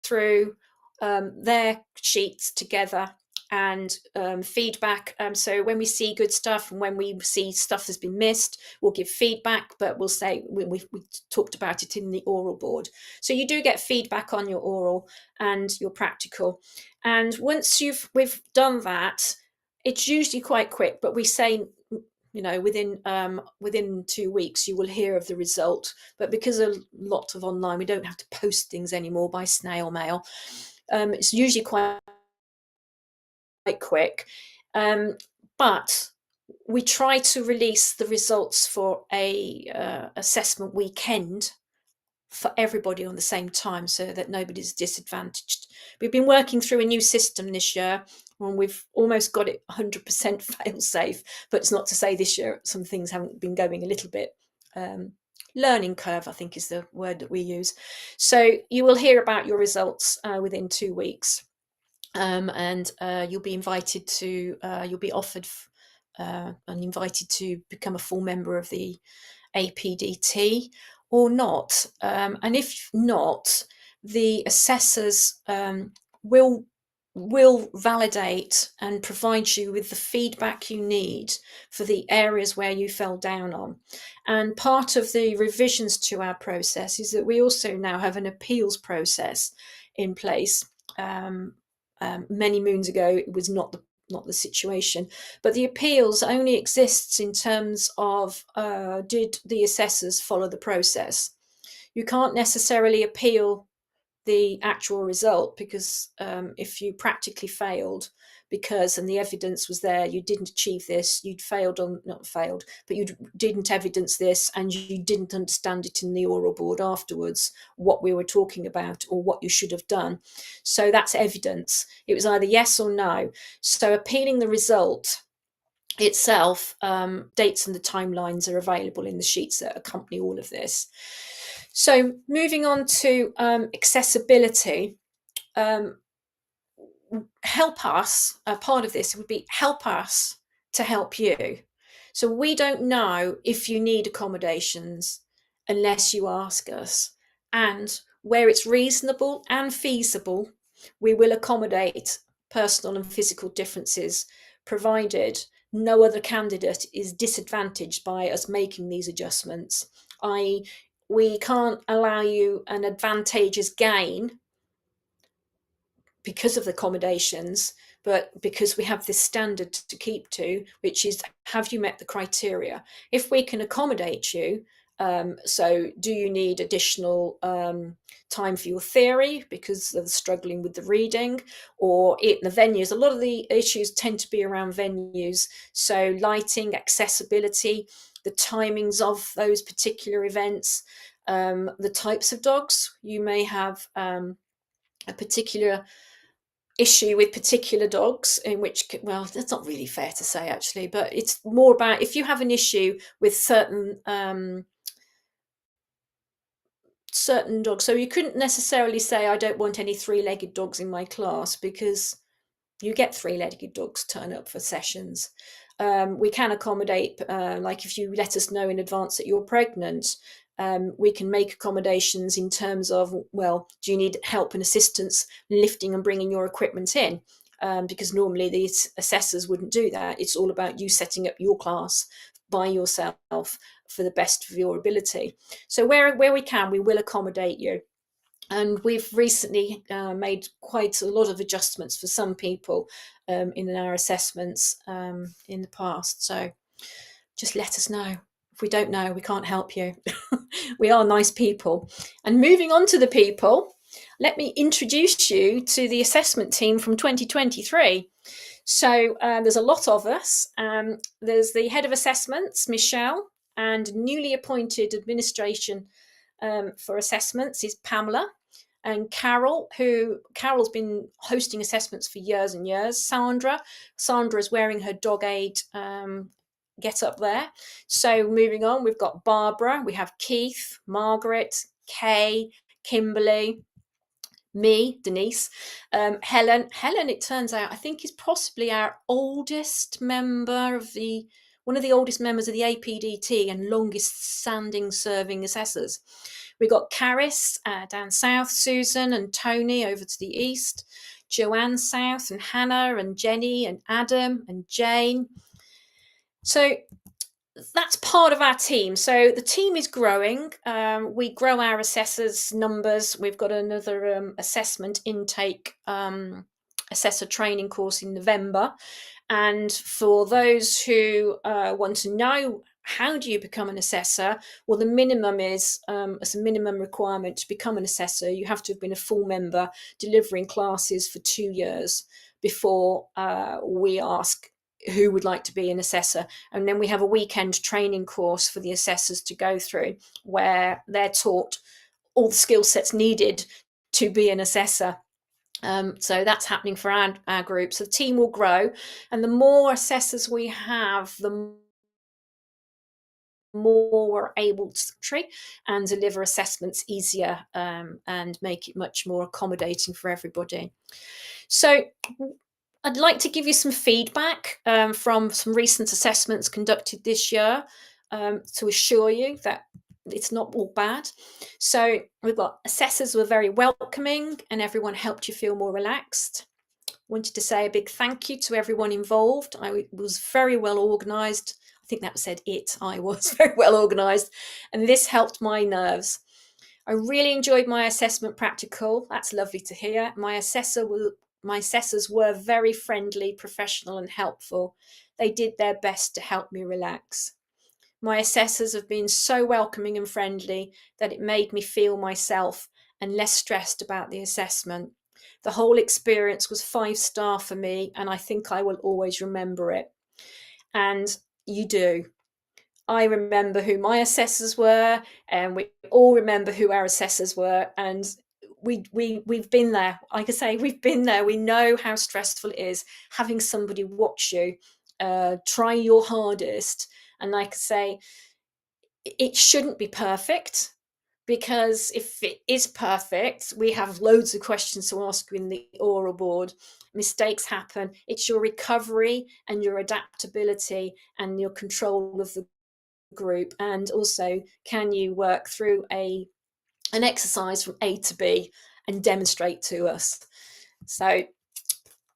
through their sheets together and feedback. So when we see good stuff and when we see stuff has been missed, we'll give feedback, but we'll say we talked about it in the oral board. So you do get feedback on your oral and your practical. And once we've done that, it's usually quite quick, but we say, you know, within 2 weeks you will hear of the result. But because a lot of online, we don't have to post things anymore by snail mail. It's usually quite quick, but we try to release the results for a assessment weekend for everybody on the same time, so that nobody's disadvantaged. We've been working through a new system this year, and we've almost got it 100% fail safe, but it's not to say this year some things haven't been going a little bit. Learning curve, I think, is the word that we use. So you will hear about your results within 2 weeks, and you'll be invited to, you'll be offered and invited to become a full member of the APDT or not. And if not, the assessors will validate and provide you with the feedback you need for the areas where you fell down on. And part of the revisions to our process is that we also now have an appeals process in place. Many moons ago, it was not the situation, but the appeals only exists in terms of did the assessors follow the process. You can't necessarily appeal the actual result, because if you practically failed because, and the evidence was there, you didn't achieve this, you'd failed on, not failed, but you didn't evidence this, and you didn't understand it in the oral board afterwards, what we were talking about or what you should have done. So that's evidence. It was either yes or no. So appealing the result itself, dates and the timelines are available in the sheets that accompany all of this. So moving on to accessibility, help us, part of this would be help us to help you. So we don't know if you need accommodations unless you ask us. And where it's reasonable and feasible, we will accommodate personal and physical differences, provided no other candidate is disadvantaged by us making these adjustments. i.e., we can't allow you an advantageous gain because of the accommodations, but because we have this standard to keep to, which is, have you met the criteria? If we can accommodate you, so do you need additional time for your theory because of struggling with the reading, or in the venues? A lot of the issues tend to be around venues, so lighting, accessibility, the timings of those particular events, the types of dogs. You may have a particular issue with particular dogs, in which, well, that's not really fair to say actually, but it's more about if you have an issue with certain dogs. So you couldn't necessarily say, I don't want any 3-legged dogs in my class, because you get 3-legged dogs turn up for sessions. We can accommodate, like if you let us know in advance that you're pregnant, we can make accommodations in terms of, well, do you need help and assistance lifting and bringing your equipment in? Because normally these assessors wouldn't do that. It's all about you setting up your class by yourself for the best of your ability. So where we can, we will accommodate you. And we've recently made quite a lot of adjustments for some people in our assessments in the past. So just let us know. If we don't know, we can't help you. We are nice people. And moving on to the people, let me introduce you to the assessment team from 2023. So there's a lot of us. There's the head of assessments, Michelle, and newly appointed administration for assessments is Pamela. And Carol's been hosting assessments for years and years. Sandra is wearing her dog aid get up there. So moving on, we've got Barbara, we have Keith, Margaret, Kay, Kimberly, me, Denise, Helen. Helen, it turns out, I think is possibly our oldest member of one of the oldest members of the APDT and longest standing serving assessors. We've got Caris down south, Susan and Tony over to the east, Joanne south, and Hannah and Jenny and Adam and Jane. So that's part of our team. So the team is growing. We grow our assessors numbers. We've got another assessment intake assessor training course in November. And for those who want to know, how do you become an assessor? Well, the minimum is, as a minimum requirement to become an assessor, you have to have been a full member delivering classes for 2 years before we ask who would like to be an assessor. And then we have a weekend training course for the assessors to go through where they're taught all the skill sets needed to be an assessor. So that's happening for our group. So the team will grow, and the more assessors we have, the more we're able to and deliver assessments easier and make it much more accommodating for everybody. So I'd like to give you some feedback from some recent assessments conducted this year to assure you that it's not all bad. So we've got assessors who were very welcoming and everyone helped you feel more relaxed. Wanted to say a big thank you to everyone involved. I was very well organised. I think that said it. I was very well organised, and this helped my nerves. I really enjoyed my assessment practical. That's lovely to hear. My assessors were very friendly, professional, and helpful. They did their best to help me relax. My assessors have been so welcoming and friendly that it made me feel myself and less stressed about the assessment. The whole experience was 5-star for me, and I think I will always remember it. And you do. I remember who my assessors were, and we all remember who our assessors were, and we've been there. Like I say, we've been there. We know how stressful it is having somebody watch you, try your hardest, and like I say, it shouldn't be perfect, because if it is perfect, we have loads of questions to ask you in the oral board. Mistakes happen. It's your recovery and your adaptability and your control of the group, and also can you work through an exercise from A to B and demonstrate to us. So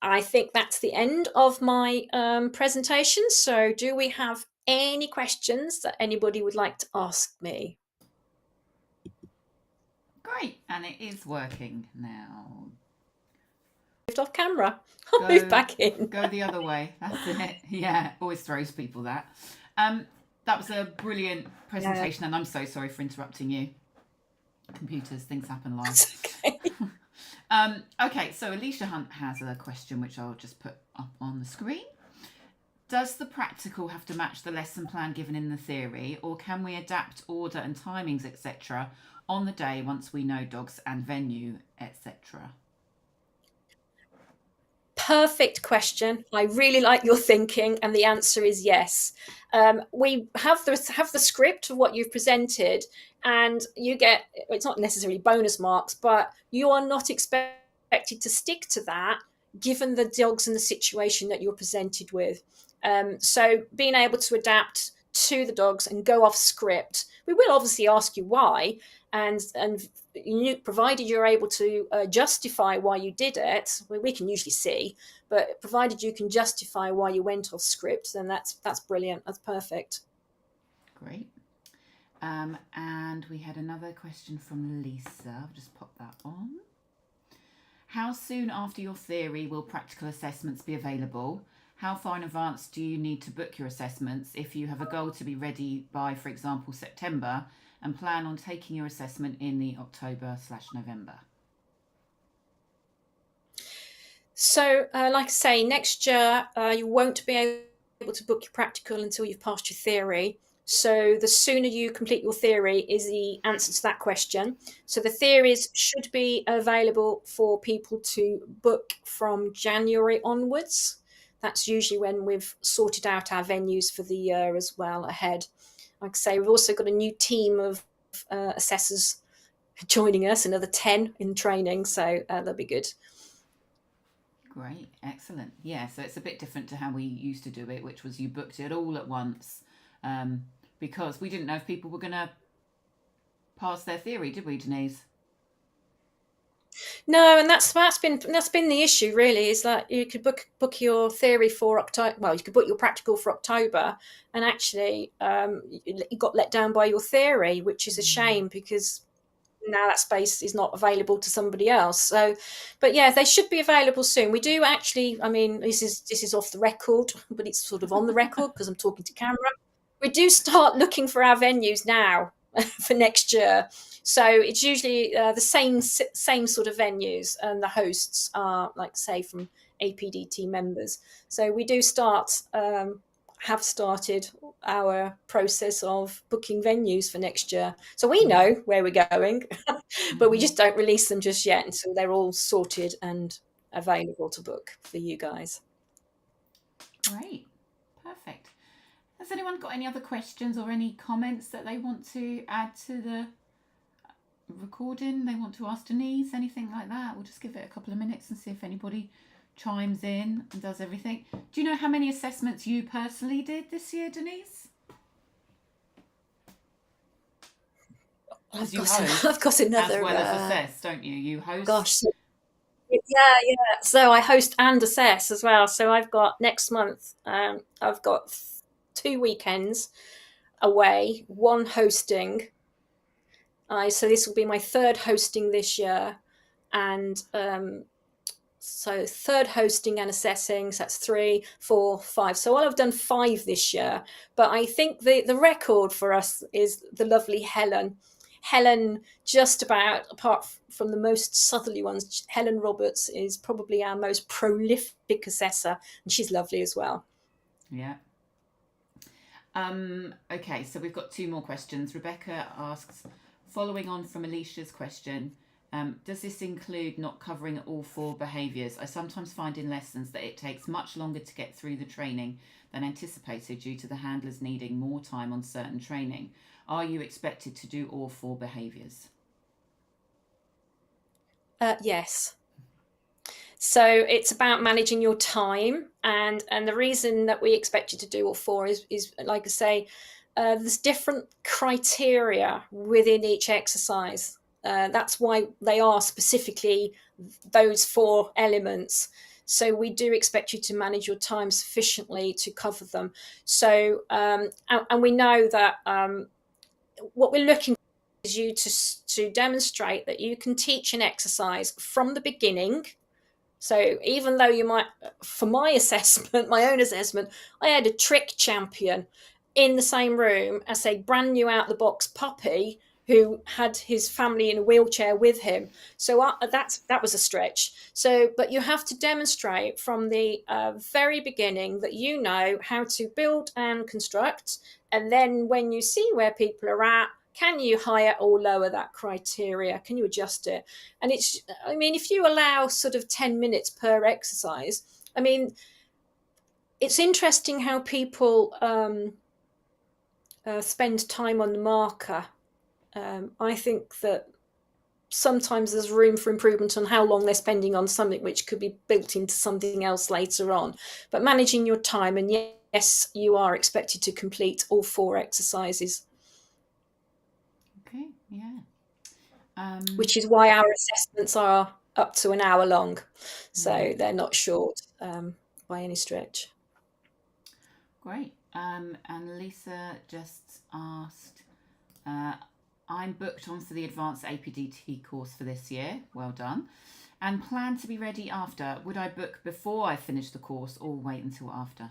I think that's the end of my presentation. So do we have any questions that anybody would like to ask me? Great, and it is working now. Moved off camera. I'll move back in. Go the other way. That's it. Yeah, always throws people that. That was a brilliant presentation, and I'm so sorry for interrupting you. Computers, things happen live. That's okay. Okay, so Alicia Hunt has a question which I'll just put up on the screen. Does the practical have to match the lesson plan given in the theory, or can we adapt order and timings, etc., on the day once we know dogs and venue, etc.? Perfect question. I really like your thinking, and the answer is yes. We have the script of what you've presented, and you get, it's not necessarily bonus marks, but you are not expected to stick to that given the dogs and the situation that you're presented with. So being able to adapt to the dogs and go off script, we will obviously ask you why, and provided you're able to justify why you did it, we can usually see, but provided you can justify why you went off script, then that's brilliant. That's perfect. Great. And we had another question from Lisa. I'll just pop that on. How soon after your theory will practical assessments be available? How far in advance do you need to book your assessments if you have a goal to be ready by, for example, September, and plan on taking your assessment in the October/November? So, like I say, next year you won't be able to book your practical until you've passed your theory. So the sooner you complete your theory is the answer to that question. So the theories should be available for people to book from January onwards. That's usually when we've sorted out our venues for the year as well ahead. Like I say, we've also got a new team of assessors joining us, another 10 in training, so that'll be good. Great, excellent. Yeah, so it's a bit different to how we used to do it, which was you booked it all at once, because we didn't know if people were going to pass their theory, did we, Denise? No, and that's been the issue really. Is that you could book your theory for October. Well, you could book your practical for October, and actually, you got let down by your theory, which is a shame because now that space is not available to somebody else. So, but yeah, they should be available soon. We do actually. I mean, this is off the record, but it's sort of on the record because I'm talking to camera. We do start looking for our venues now for next year. So it's usually the same sort of venues, and the hosts are, like, say, from APDT members. So we do have started our process of booking venues for next year. So we know where we're going, but we just don't release them just yet until they're all sorted and available to book for you guys. Great, perfect. Has anyone got any other questions or any comments that they want to add to the recording? They want to ask Denise, anything like that? We'll just give it a couple of minutes and see if anybody chimes in and does everything. Do you know how many assessments you personally did this year, Denise? I've You host got another as well as assess, don't you? You host. Gosh, yeah. So I host and assess as well. So I've got next month. I've got 2 weekends away, one hosting. So this will be my third hosting this year, and so third hosting and assessing. So that's 3, 4, 5. So I've done 5 this year. But I think the record for us is the lovely Helen. Helen, just about, apart from the most southerly ones, Helen Roberts is probably our most prolific assessor, and she's lovely as well. Yeah. Okay, so we've got 2 more questions. Rebecca asks, following on from Alicia's question, does this include not covering all 4 behaviours? I sometimes find in lessons that it takes much longer to get through the training than anticipated due to the handlers needing more time on certain training. Are you expected to do all 4 behaviours? Yes. So it's about managing your time, and the reason that we expect you to do all 4 is like I say, there's different criteria within each exercise. That's why they are specifically those 4 elements. So we do expect you to manage your time sufficiently to cover them. So and we know that what we're looking for is you to demonstrate that you can teach an exercise from the beginning. So even though you might, for my assessment, my own assessment, I had a trick champion in the same room as a brand new out the box puppy who had his family in a wheelchair with him. So that was a stretch. So, but you have to demonstrate from the very beginning that you know how to build and construct. And then when you see where people are at, can you higher or lower that criteria? Can you adjust it? And I mean, if you allow sort of 10 minutes per exercise, I mean, it's interesting how people spend time on the marker. I think that sometimes there's room for improvement on how long they're spending on something which could be built into something else later on. But managing your time, and yes, you are expected to complete all 4 exercises. Okay, yeah. Which is why our assessments are up to an hour long. So they're not short by any stretch. Great. And Lisa just asked, I'm booked on for the advanced APDT course for this year. Well done. And plan to be ready after. Would I book before I finish the course or wait until after?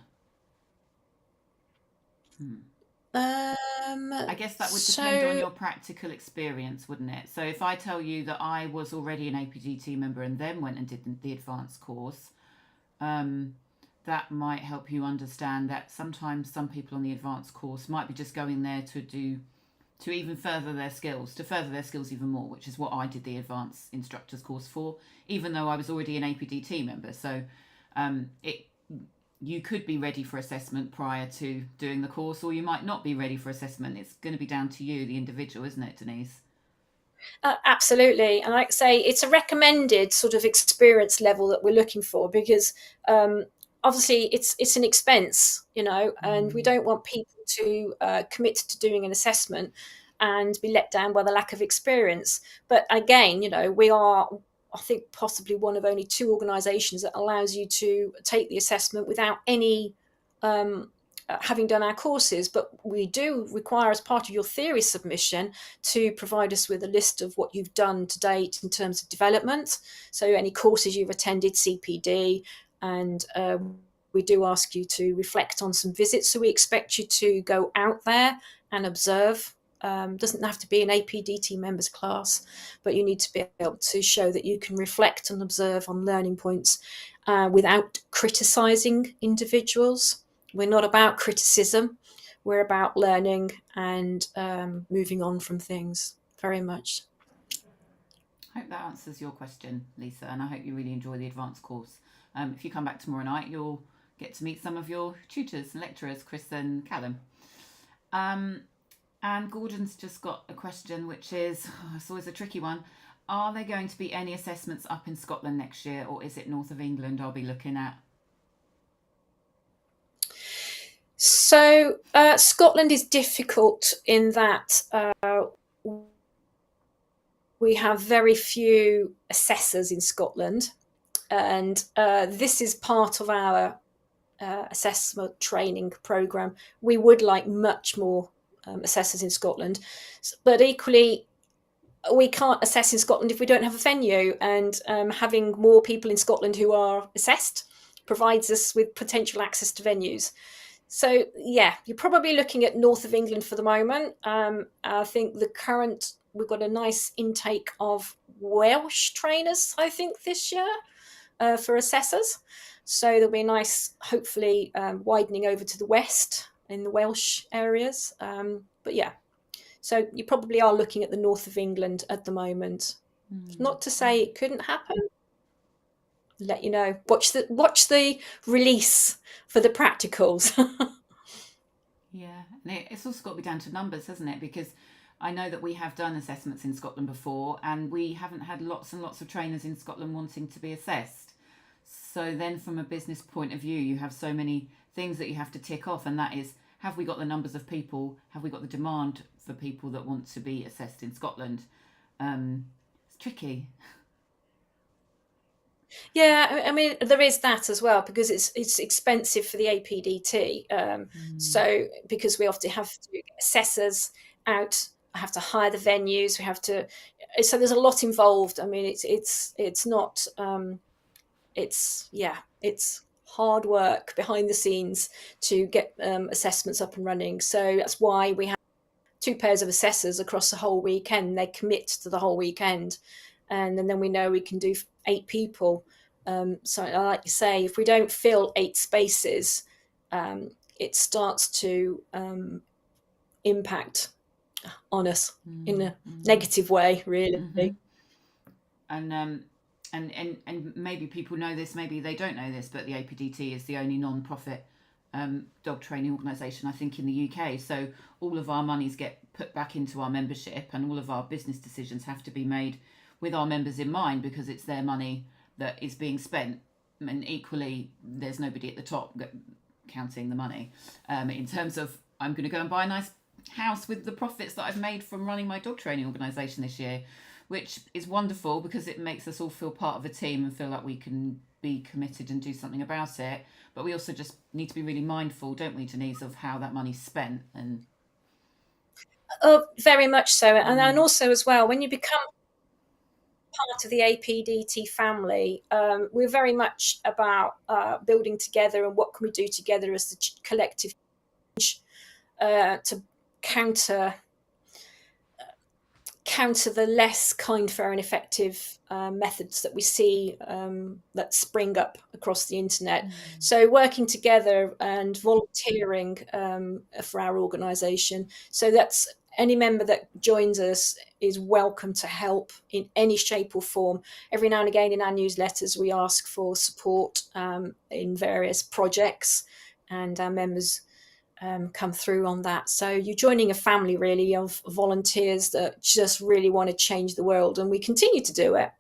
I guess that would depend on your practical experience, wouldn't it? So if I tell you that I was already an APDT member and then went and did the advanced course, then that might help you understand that sometimes some people on the advanced course might be just going there to even further their skills, to further their skills even more, which is what I did the advanced instructors course for, even though I was already an APDT member. So it you could be ready for assessment prior to doing the course, or you might not be ready for assessment. It's going to be down to you, the individual, isn't it, Denise? Absolutely. And like I say, it's a recommended sort of experience level that we're looking for, because obviously it's an expense, and we don't want people to commit to doing an assessment and be let down by the lack of experience. But again, we are, I think, possibly one of only 2 organisations that allows you to take the assessment without any having done our courses. But we do require, as part of your theory submission, to provide us with a list of what you've done to date in terms of development. So any courses you've attended, CPD, and we do ask you to reflect on some visits. So we expect you to go out there and observe. Doesn't have to be an APDT members class, but you need to be able to show that you can reflect and observe on learning points without criticising individuals. We're not about criticism. We're about learning and moving on from things, very much. I hope that answers your question, Lisa, and I hope you really enjoy the advanced course. If you come back tomorrow night, you'll get to meet some of your tutors and lecturers, Chris and Callum. And Gordon's just got a question, which is, it's always a tricky one. Are there going to be any assessments up in Scotland next year, or is it north of England I'll be looking at? So Scotland is difficult in that we have very few assessors in Scotland, and this is part of our assessment training programme. We would like much more assessors in Scotland, but equally we can't assess in Scotland if we don't have a venue, and having more people in Scotland who are assessed provides us with potential access to venues. So yeah, you're probably looking at north of England for the moment. I think we've got a nice intake of Welsh trainers, I think, this year for assessors. So there'll be a nice, hopefully, widening over to the west in the Welsh areas. But yeah, so you probably are looking at the north of England at the moment. Not to say it couldn't happen. Let you know. Watch the release for the practicals. Yeah, and it's also got to be down to numbers, hasn't it? Because I know that we have done assessments in Scotland before, and we haven't had lots and lots of trainers in Scotland wanting to be assessed. So then from a business point of view, you have so many things that you have to tick off, and that is, have we got the numbers of people? Have we got the demand for people that want to be assessed in Scotland? It's tricky. Yeah, I mean, there is that as well, because it's expensive for the APDT. So because we often have to get assessors out, have to hire the venues, we have to. So there's a lot involved. I mean, it's not. It's hard work behind the scenes to get assessments up and running. So that's why we have 2 pairs of assessors across the whole weekend. They commit to the whole weekend, and then we know we can do 8 people. So like you say, if we don't fill 8 spaces, it starts to impact on us in a negative way, really. And maybe people know this, maybe they don't know this, but the APDT is the only non-profit dog training organisation, I think, in the UK. So all of our monies get put back into our membership, and all of our business decisions have to be made with our members in mind, because it's their money that is being spent. And equally, there's nobody at the top counting the money in terms of, I'm going to go and buy a nice house with the profits that I've made from running my dog training organisation this year, which is wonderful because it makes us all feel part of a team and feel like we can be committed and do something about it. But we also just need to be really mindful, don't we, Denise, of how that money's spent. And very much so. And also as well, when you become part of the APDT family, we're very much about building together and what can we do together as the collective change to counter the less kind, fair and effective methods that we see that spring up across the internet. So working together and volunteering for our organisation, so that's any member that joins us is welcome to help in any shape or form. Every now and again in our newsletters we ask for support in various projects, and our members come through on that. So you're joining a family really of volunteers that just really want to change the world, and we continue to do it.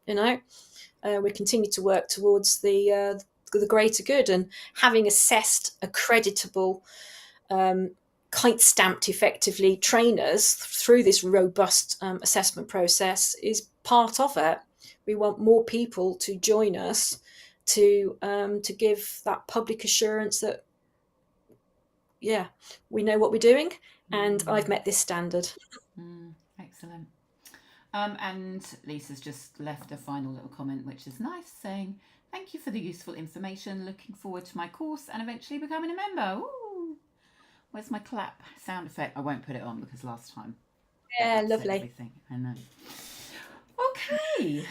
We continue to work towards the greater good, and having assessed accreditable, kite stamped effectively trainers through this robust assessment process is part of it. We want more people to join us to give that public assurance that we know what we're doing, and I've met this standard. Excellent. And Lisa's just left a final little comment, which is nice, saying, "Thank you for the useful information. Looking forward to my course and eventually becoming a member." Ooh. Where's my clap sound effect? I won't put it on because last time. Yeah, lovely. Everything. I know. Okay.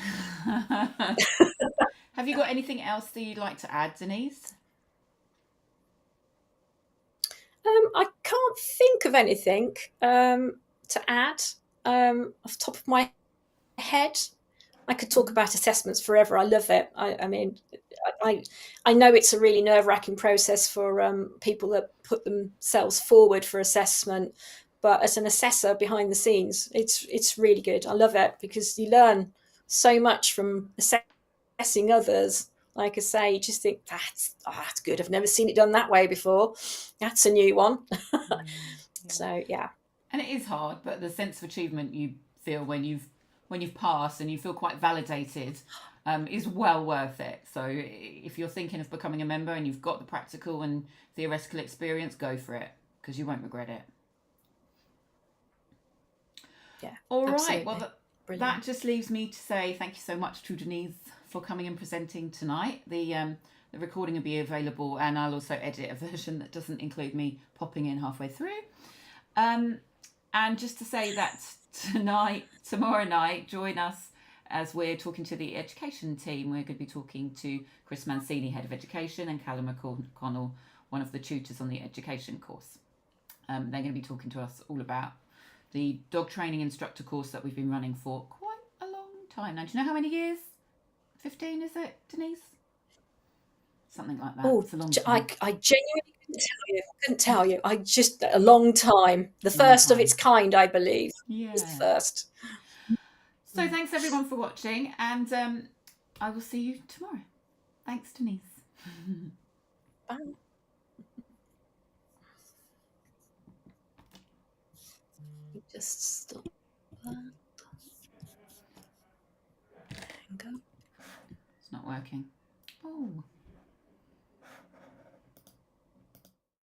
Have you got anything else that you'd like to add, Denise? I can't think of anything to add off the top of my head. I could talk about assessments forever. I love it. I mean, I know it's a really nerve-wracking process for people that put themselves forward for assessment, but as an assessor behind the scenes, it's really good. I love it because you learn so much from assessing others. Like I say, you just think that's good. I've never seen it done that way before. That's a new one. So yeah. And it is hard, but the sense of achievement you feel when you've passed and you feel quite validated is well worth it. So if you're thinking of becoming a member and you've got the practical and theoretical experience, go for it because you won't regret it. Yeah. All absolutely. right. Well, that just leaves me to say thank you so much to Denise for coming and presenting tonight. The recording will be available, and I'll also edit a version that doesn't include me popping in halfway through. And just to say that tomorrow night, join us as we're talking to the education team. We're going to be talking to Chris Mancini, Head of Education, and Callum McConnell, one of the tutors on the education course. They're going to be talking to us all about the dog training instructor course that we've been running for quite a long time now. Do you know how many years? 15, is it, Denise? Something like that. Oh, it's a long time. I genuinely couldn't tell you. I just a long time. The first of its kind, I believe. Yeah. It's the first. So thanks everyone for watching, and I will see you tomorrow. Thanks, Denise. Bye. Just stop that. It's not working. Oh.